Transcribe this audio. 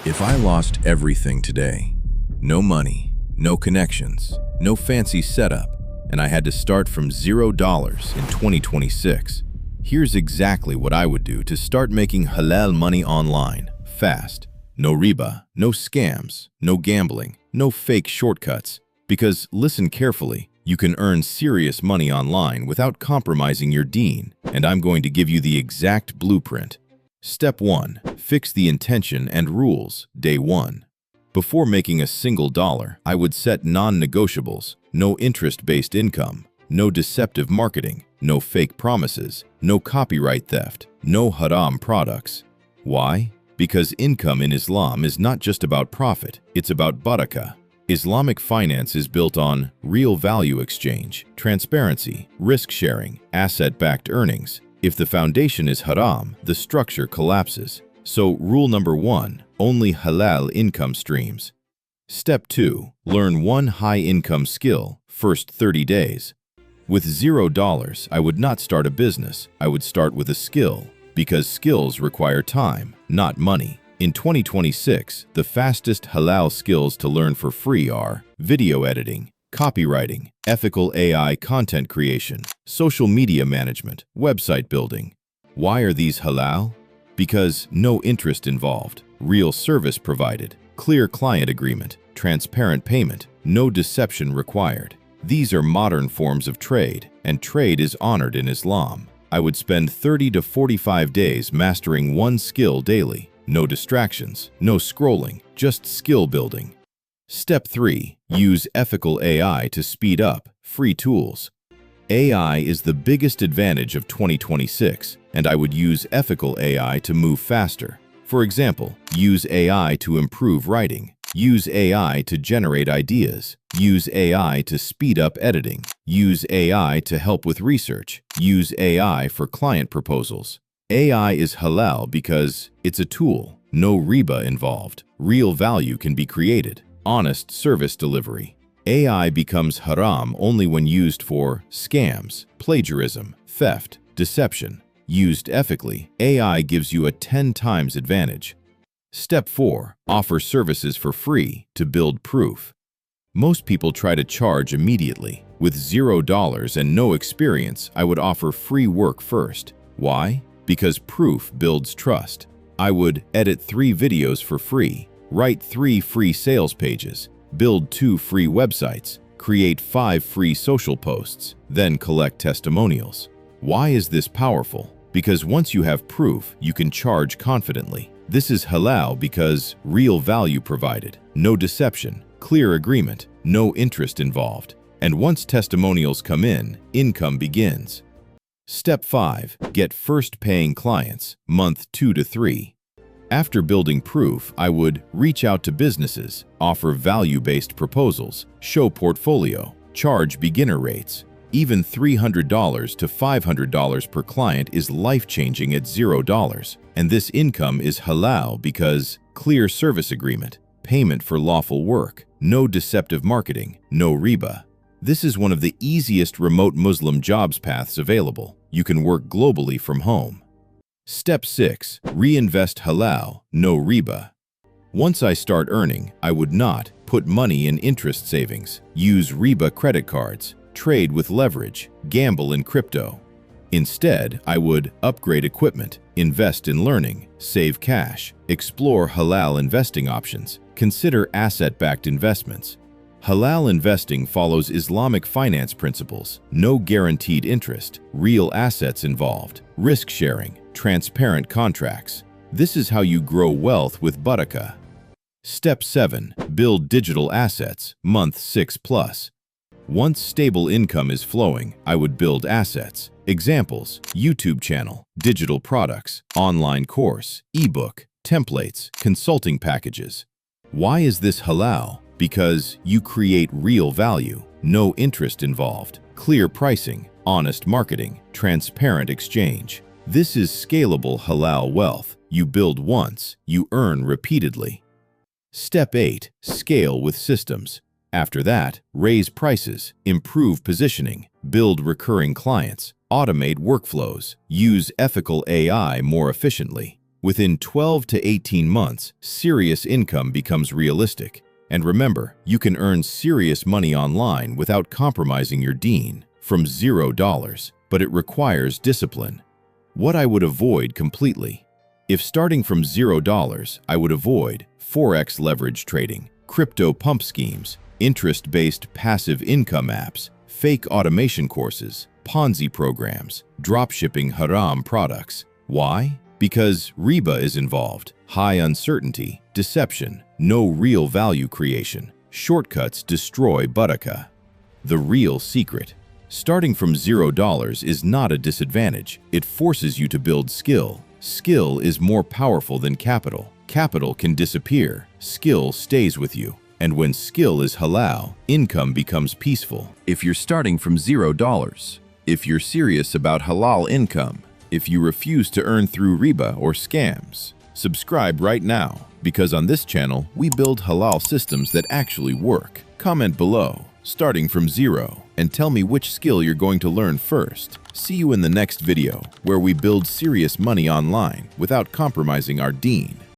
If I lost everything today, no money, no connections, no fancy setup, and I had to start from $0 in 2026, here's exactly what I would do to start making halal money online, fast. No riba, no scams, no gambling, no fake shortcuts. Because, listen carefully, you can earn serious money online without compromising your deen, and I'm going to give you the exact blueprint. Step 1. Fix the intention and rules, day 1. Before making a single dollar, I would set non-negotiables: no interest-based income, no deceptive marketing, no fake promises, no copyright theft, no haram products. Why? Because income in Islam is not just about profit, it's about barakah. Islamic finance is built on real value exchange, transparency, risk-sharing, asset-backed earnings. If the foundation is haram, the structure collapses. So, rule number 1, only halal income streams. Step 2, learn one high-income skill, first 30 days. With $0, I would not start a business, I would start with a skill, because skills require time, not money. In 2026, the fastest halal skills to learn for free are video editing, copywriting, ethical AI content creation, social media management, website building. Why are these halal? Because no interest involved, real service provided, clear client agreement, transparent payment, no deception required. These are modern forms of trade, and trade is honored in Islam. I would spend 30 to 45 days mastering one skill daily. No distractions, no scrolling, just skill building. Step 3. Use ethical AI to speed up, free tools. AI is the biggest advantage of 2026, and I would use ethical AI to move faster. For example, use AI to improve writing, use AI to generate ideas, use AI to speed up editing, use AI to help with research, use AI for client proposals. AI is halal because it's a tool, no riba involved, real value can be created, honest service delivery. AI becomes haram only when used for scams, plagiarism, theft, deception. Used ethically, AI gives you a 10 times advantage. Step 4. Offer services for free to build proof. Most people try to charge immediately. With $0 and no experience, I would offer free work first. Why? Because proof builds trust. I would edit 3 videos for free, write 3 free sales pages, build 2 free websites, create 5 free social posts, then collect testimonials. Why is this powerful? Because once you have proof, you can charge confidently. This is halal because real value provided, no deception, clear agreement, no interest involved. And once testimonials come in, income begins. Step 5. Get first paying clients, month 2 to 3. After building proof, I would reach out to businesses, offer value-based proposals, show portfolio, charge beginner rates. Even $300 to $500 per client is life-changing at $0. And this income is halal because clear service agreement, payment for lawful work, no deceptive marketing, no riba. This is one of the easiest remote Muslim jobs paths available. You can work globally from home. Step 6. Reinvest halal, no riba. Once I start earning, I would not put money in interest savings, use riba credit cards, trade with leverage, gamble in crypto. Instead, I would upgrade equipment, invest in learning, save cash, explore halal investing options, consider asset-backed investments. Halal investing follows Islamic finance principles: no guaranteed interest, real assets involved, risk sharing, transparent contracts. This is how you grow wealth with barakah. Step 7. Build digital assets, month 6 plus. Once stable income is flowing, I would build assets. Examples: YouTube channel, digital products, online course, ebook, templates, consulting packages. Why is this halal? Because you create real value, no interest involved, clear pricing, honest marketing, transparent exchange. This is scalable halal wealth. You build once, you earn repeatedly. Step 8. Scale with systems. After that, raise prices, improve positioning, build recurring clients, automate workflows, use ethical AI more efficiently. Within 12 to 18 months, serious income becomes realistic. And remember, you can earn serious money online without compromising your deen from $0, but it requires discipline. What I would avoid completely. If starting from $0, I would avoid forex leverage trading, crypto pump schemes, interest-based passive income apps, fake automation courses, Ponzi programs, dropshipping haram products. Why? Because riba is involved, high uncertainty, deception, no real value creation. Shortcuts destroy barakah. The real secret. Starting from $0 is not a disadvantage. It forces you to build skill. Skill is more powerful than capital. Capital can disappear. Skill stays with you. And when skill is halal, income becomes peaceful. If you're starting from $0, if you're serious about halal income, if you refuse to earn through riba or scams, subscribe right now, because on this channel, we build halal systems that actually work. Comment below, starting from $0, and tell me which skill you're going to learn first. See you in the next video, where we build serious money online without compromising our deen.